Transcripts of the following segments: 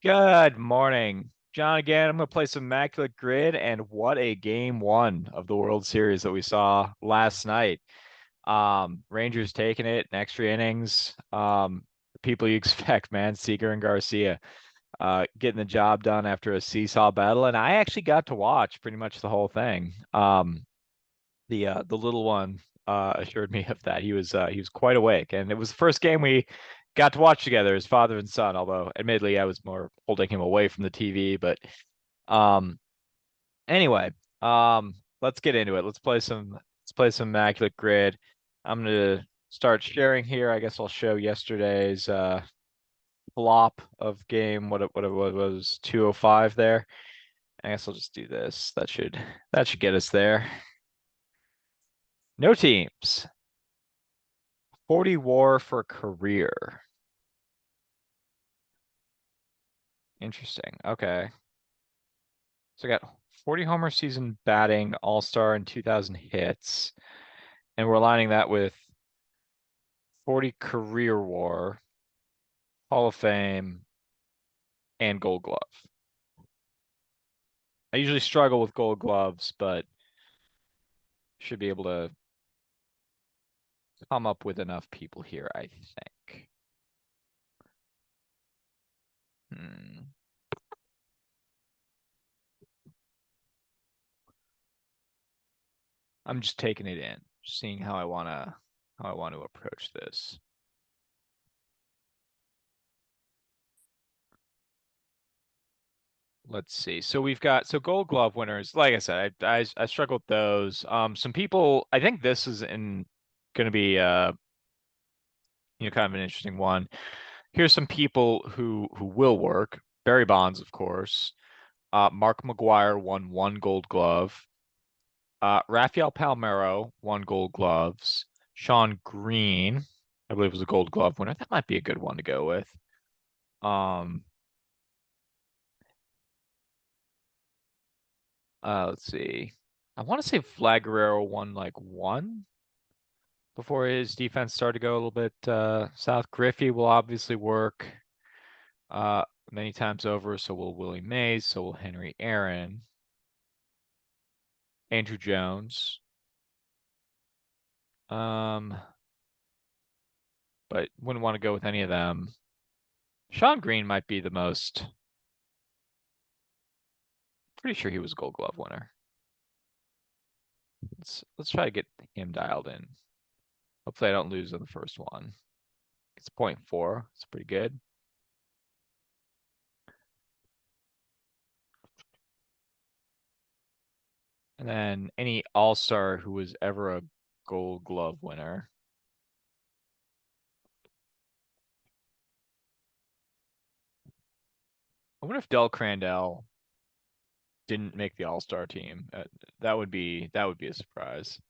Good morning, John. Again, I'm going to play some Immaculate Grid, and what a game one of the World Series that we saw last night. Rangers taking it in extra innings. The people you expect, man, Seager and Garcia, getting the job done after a seesaw battle, and I actually got to watch pretty much the whole thing. The little one assured me of that. He was quite awake, and it was the first game we got to watch together as father and son. Although, admittedly, I was more holding him away from the TV. But um, anyway, let's get into it. Let's play some Immaculate Grid. I'm gonna start sharing here. I guess I'll show yesterday's flop of game. What it was 205 there. I guess I'll just do this. That should get us there. No teams. 40 WAR for career. Interesting. Okay. So I got 40 homer season batting, all-star and 2000 hits. And we're aligning that with 40 career WAR, Hall of Fame, and Gold Glove. I usually struggle with Gold Gloves, but should be able to come up with enough people here, I think. Hmm. I'm just taking it in, seeing how I want to approach this. Let's see. So we've got Gold Glove winners. Like I said, I struggled with those. Some people. I think this is in going to be kind of an interesting one. Here's some people who will work. Barry Bonds, of course. Mark McGuire won one Gold Glove. Rafael Palmeiro won Gold Gloves. Sean Green, I believe, was a Gold Glove winner. That might be a good one to go with. Um, let's see. I want to say Vlad Guerrero won like one before his defense started to go a little bit south. Griffey will obviously work uh, many times over, so will Willie Mays, so will Henry Aaron, Andrew Jones. Um, but wouldn't want to go with any of them. Sean Green might be the most. Pretty sure he was a Gold Glove winner. Let's try to get him dialed in. Hopefully, I don't lose on the first one. It's 0.4. It's pretty good. And then any All-Star who was ever a Gold Glove winner. I wonder if Del Crandell didn't make the All-Star team. That would be a surprise.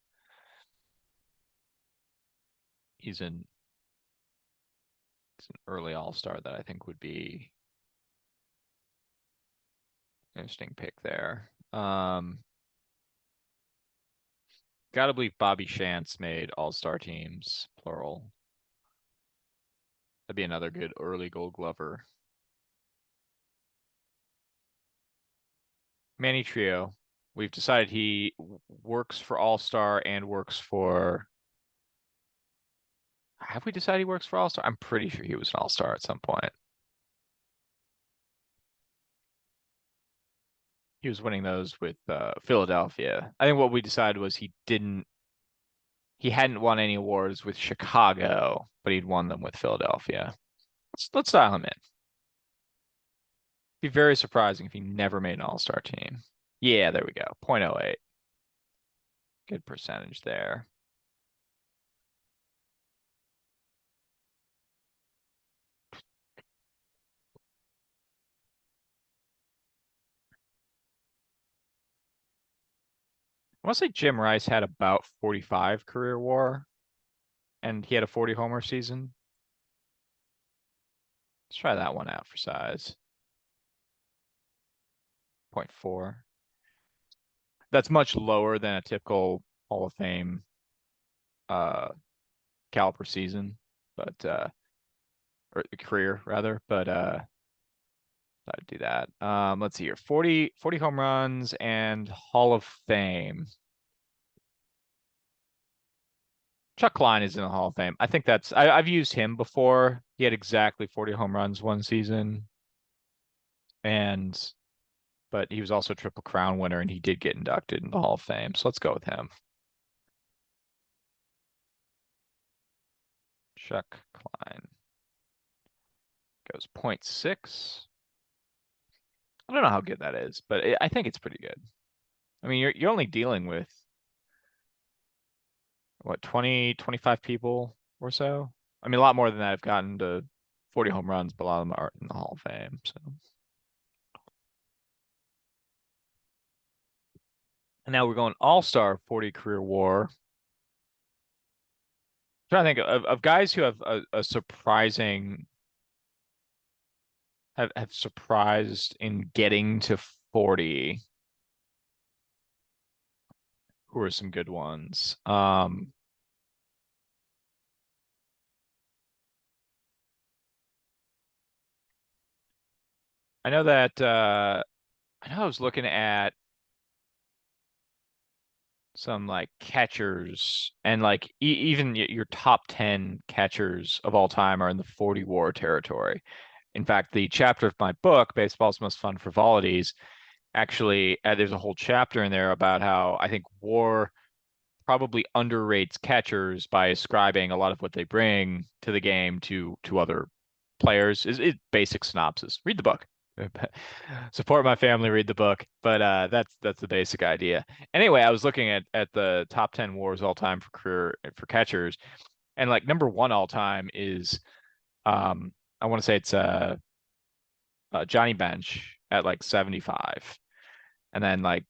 He's an early All-Star that I think would be an interesting pick there. Gotta believe Bobby Shantz made All-Star teams, plural. That'd be another good early Gold Glover. Manny Trio. We've decided he works for All-Star and works for. Have we decided he works for All-Star? I'm pretty sure he was an All-Star at some point. He was winning those with Philadelphia. I think what we decided was he hadn't won any awards with Chicago, but he'd won them with Philadelphia. Let's dial him in. Be very surprising if he never made an All-Star team. Yeah, there we go. 0.08. Good percentage there. I want to say Jim Rice had about 45 career WAR, and he had a 40 homer season. Let's try that one out for size. 0.4. That's much lower than a typical Hall of Fame uh caliber season, but or career rather. But I'd do that. Let's see here. 40 home runs and Hall of Fame. Chuck Klein is in the Hall of Fame. I think I've used him before. He had exactly 40 home runs one season, and but he was also a Triple Crown winner, and he did get inducted in the Hall of Fame. So let's go with him. Chuck Klein goes .6. I don't know how good that is, but I think it's pretty good. I mean, you're only dealing with what 20, 25 people or so. I mean, a lot more than that have gotten to 40 home runs, but a lot of them are in the Hall of Fame. So, and now we're going All-Star 40 career WAR. Trying to think of guys who have a surprising have surprised in getting to 40. Who are some good ones? I know that I know I was looking at some like catchers and like even your top 10 catchers of all time are in the 40 WAR territory. In fact, the chapter of my book, Baseball's Most Fun Frivolities, actually there's a whole chapter in there about how I think WAR probably underrates catchers by ascribing a lot of what they bring to the game to other players. Is basic synopsis. Read the book. Support my family, read the book. But that's the basic idea. Anyway, I was looking at the top 10 wars all time for career for catchers, and like number one all time is I want to say it's Johnny Bench at like 75. And then like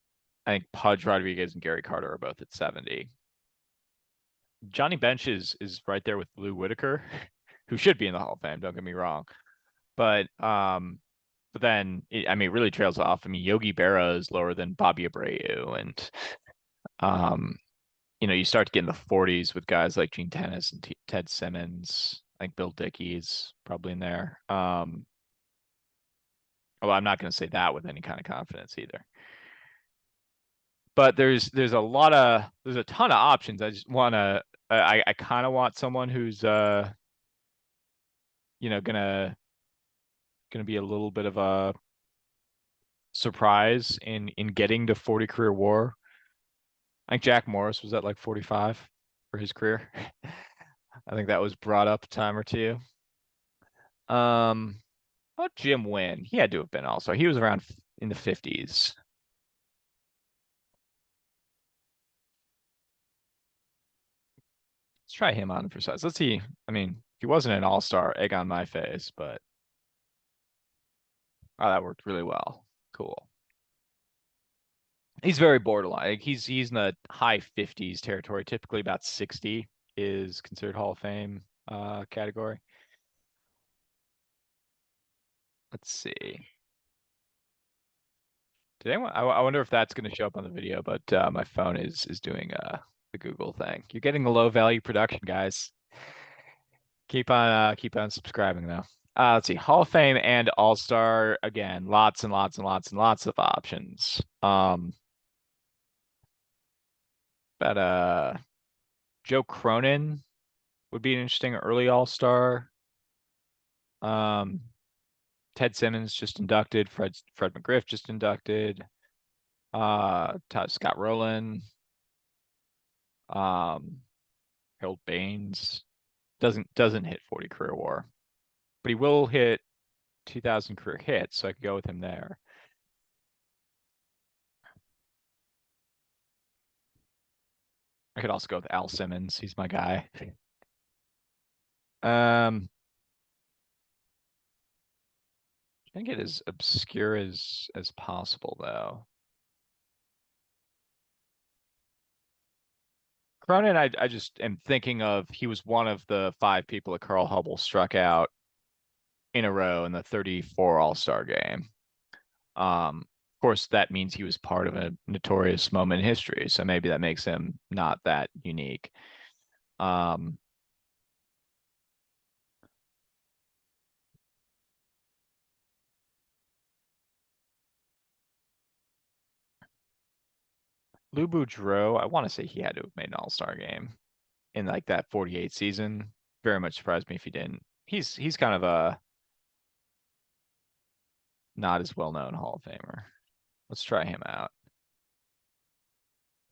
I think Pudge Rodriguez and Gary Carter are both at 70. Johnny Bench is right there with Lou Whitaker, who should be in the Hall of Fame, don't get me wrong. But then I mean it really trails off. I mean Yogi Berra is lower than Bobby Abreu, and um you start to get in the 40s with guys like Gene Tennis and Ted Simmons. I think Bill Dickey's probably in there. Although I'm not going to say that with any kind of confidence either. But there's a ton of options. I just want to I kind of want someone who's gonna be a little bit of a surprise in getting to 40 career WAR. I think Jack Morris was at like 45 for his career. I think that was brought up a time or two. How about Jim Wynn? He had to have been also. He was around in the 50s. Let's try him on for size. Let's see. I mean, if he wasn't an all-star, egg on my face, but oh, that worked really well. Cool. He's very borderline. Like, he's in the high 50s territory. Typically about 60 is considered Hall of Fame category. Let's see. Did anyone? I wonder if that's going to show up on the video, but my phone is doing the Google thing. You're getting a low value production, guys. Keep on subscribing though. Let's see, Hall of Fame and All Star again. Lots and lots and lots and lots of options. But Joe Cronin would be an interesting early All Star. Um, Ted Simmons just inducted. Fred McGriff just inducted. Scott Rowland. Um, Harold Baines doesn't hit 40 career WAR, but he will hit 2,000 career hits, so I could go with him there. I could also go with Al Simmons. He's my guy. Um, I think it as obscure as possible though. Cronin, I just am thinking of he was one of the five people that Carl Hubble struck out in a row in the 34 All-Star game. Of course, that means he was part of a notorious moment in history, so maybe that makes him not that unique. Um, Lou Boudreau, I want to say he had to have made an All-Star game in like that 48 season. Very much surprised me if he didn't. He's kind of a not as well-known Hall of Famer. Let's try him out.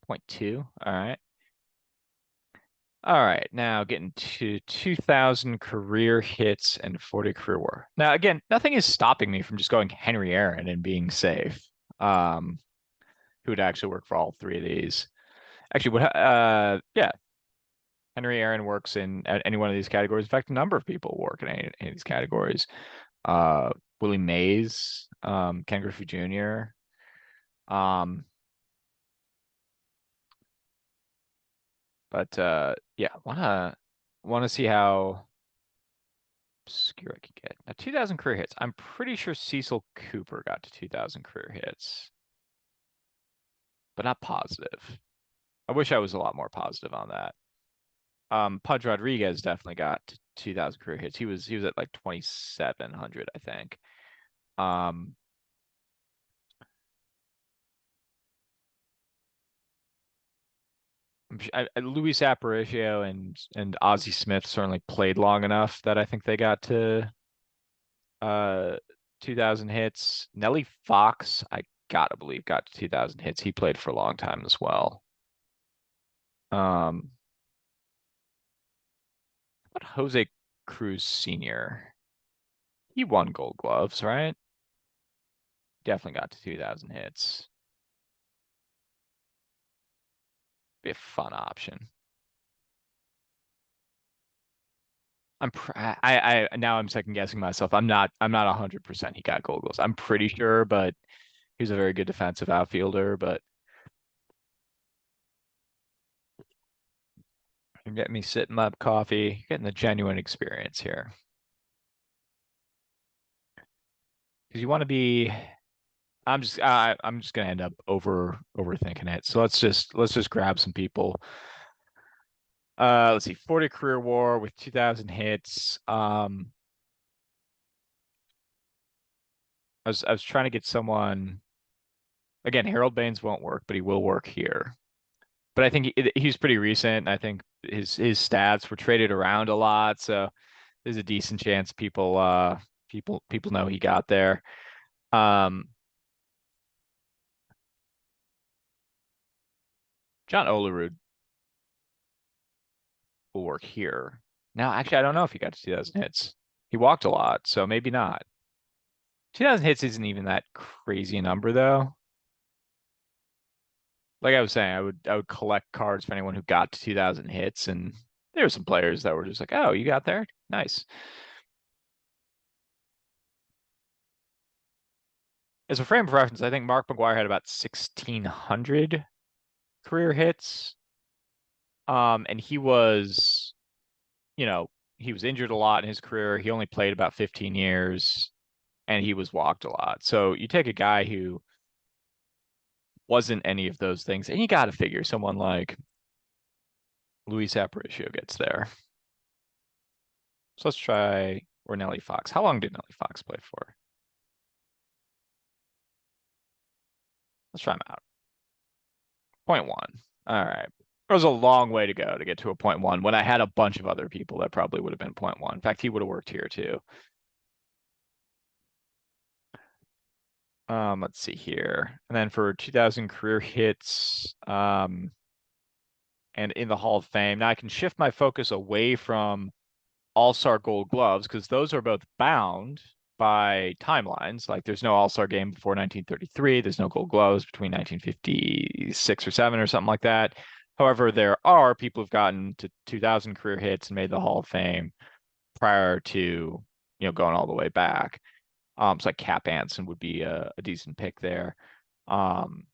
Point two. All right. All right. Now getting to 2000 career hits and 40 career WAR. Now again, nothing is stopping me from just going Henry Aaron and being safe. Um, who would actually work for all three of these? Actually, yeah, Henry Aaron works in any one of these categories. In fact, a number of people work in any of these categories. Uh, Willie Mays, Ken Griffey Jr. Um, but yeah, wanna see how obscure I can get. Now, 2000 career hits. I'm pretty sure Cecil Cooper got to 2000 career hits, but not positive. I wish I was a lot more positive on that. Pudge Rodriguez definitely got to 2000 career hits. He was at like 2700, I think. Um, Luis Aparicio and Ozzie Smith certainly played long enough that I think they got to uh 2000 hits. Nelly Fox, I gotta believe, got to 2000 hits. He played for a long time as well. Um, what Jose Cruz Sr.? He won Gold Gloves, right? Definitely got to 2000 hits. Be a fun option. Now I'm second guessing myself. I'm not 100% he got Gold Gloves. I'm pretty sure, but he's a very good defensive outfielder, but you're getting me sitting my coffee, getting the genuine experience here. Because you want to be I'm just gonna end up overthinking it. So let's just grab some people. Let's see, 40 career WAR with 2000 hits. I was trying to get someone again. Harold Baines won't work, but he will work here. But I think he's pretty recent. I think his stats were traded around a lot, so there's a decent chance people know he got there. Um, John Olerud will work here. Now, actually, I don't know if he got to 2000 hits. He walked a lot, so maybe not. 2000 hits isn't even that crazy a number, though. Like I was saying, I would collect cards for anyone who got to 2000 hits, and there were some players that were just like, "Oh, you got there? Nice." As a frame of reference, I think Mark McGwire had about 1600 career hits. And you know, he was injured a lot in his career. He only played about 15 years, and he was walked a lot. So you take a guy who wasn't any of those things, and you got to figure someone like Luis Aparicio gets there. So let's try or Nelly Fox. How long did Nelly Fox play for? Let's try him out. Point one. All right. It was a long way to go to get to a point one when I had a bunch of other people that probably would have been point one. In fact, he would have worked here too. Let's see here. And then for 2000 career hits, and in the Hall of Fame. Now I can shift my focus away from All-Star Gold Gloves because those are both bound by timelines. Like there's no All-Star game before 1933. There's no Gold Gloves between 1956 or 7 or something like that. However, there are people who've gotten to 2000 career hits and made the Hall of Fame prior to, going all the way back. So like Cap Anson would be a decent pick there. Um,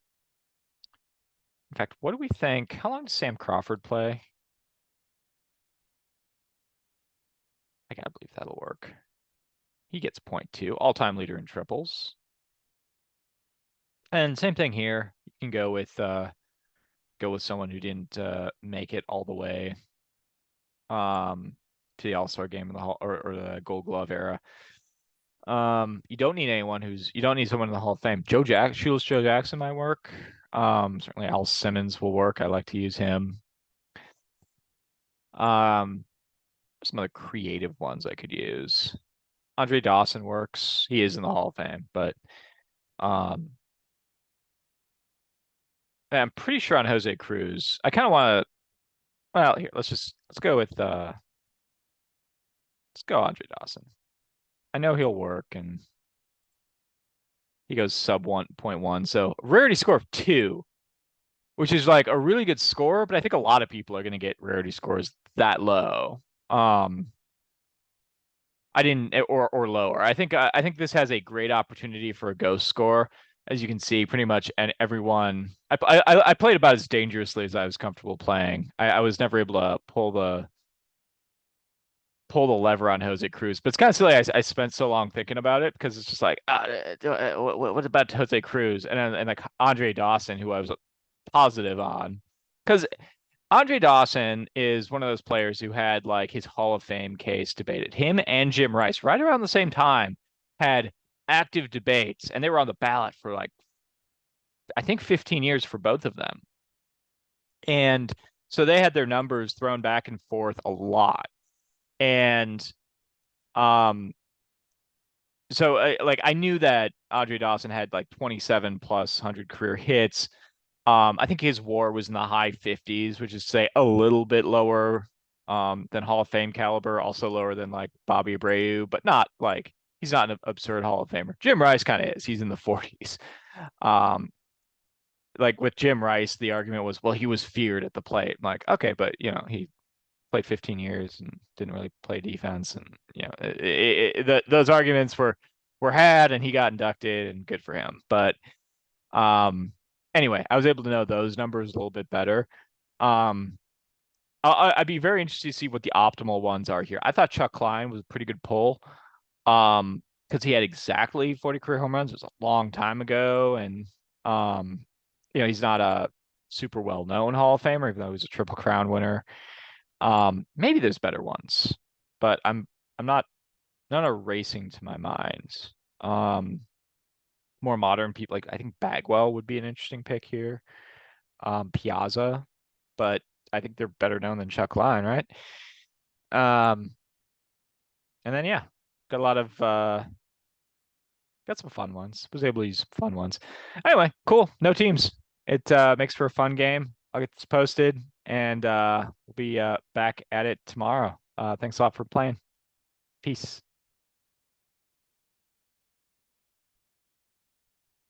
in fact, what do we think? How long does Sam Crawford play? I gotta believe that'll work. He gets point two, all-time leader in triples. And same thing here. You can go with someone who didn't make it all the way to the All-Star game in the hall or the Gold Glove era. You don't need someone in the Hall of Fame. Shoeless Joe Jackson might work. Certainly Al Simmons will work. I like to use him. Um, some other creative ones I could use. Andre Dawson works. He is in the Hall of Fame, but um, I'm pretty sure on Jose Cruz. I kind of want to. Well, here let's go with let's go Andre Dawson. I know he'll work, and he goes sub 1.1. So rarity score of 2, which is like a really good score, but I think a lot of people are going to get rarity scores that low. Um, I didn't or lower. I think this has a great opportunity for a ghost score. As you can see, pretty much and everyone I played about as dangerously as I was comfortable playing. I was never able to pull the lever on Jose Cruz, but it's kind of silly. I spent so long thinking about it because it's just like what about Jose Cruz and like Andre Dawson, who I was positive on, because Andre Dawson is one of those players who had like his Hall of Fame case debated. Him and Jim Rice, right around the same time, had active debates, and they were on the ballot for like, I think 15 years for both of them. And so they had their numbers thrown back and forth a lot. And um, so like I knew that Andre Dawson had like 27 plus 100 career hits. I think his WAR was in the high 50s, which is say a little bit lower than Hall of Fame caliber, also lower than like Bobby Abreu, but not like he's not an absurd Hall of Famer. Jim Rice kind of is. He's in the 40s. Um, like with Jim Rice, the argument was, well, he was feared at the plate. I'm like, okay, but you know, he played 15 years and didn't really play defense, and you know, those arguments were had, and he got inducted, and good for him. But um, anyway, I was able to know those numbers a little bit better. Um, I'd be very interested to see what the optimal ones are here. I thought Chuck Klein was a pretty good pull, because he had exactly 40 career home runs. It was a long time ago, and um, you know, he's not a super well known Hall of Famer, even though he's a Triple Crown winner. Maybe there's better ones, but I'm not none are racing to my mind. Um, More modern people, like I think Bagwell would be an interesting pick here. Piazza, but I think they're better known than Chuck Line, right? Um, and then yeah, got a lot of got some fun ones. Was able to use some fun ones. Anyway, cool. No teams. It makes for a fun game. I'll get this posted, and we'll be back at it tomorrow. Thanks a lot for playing. Peace.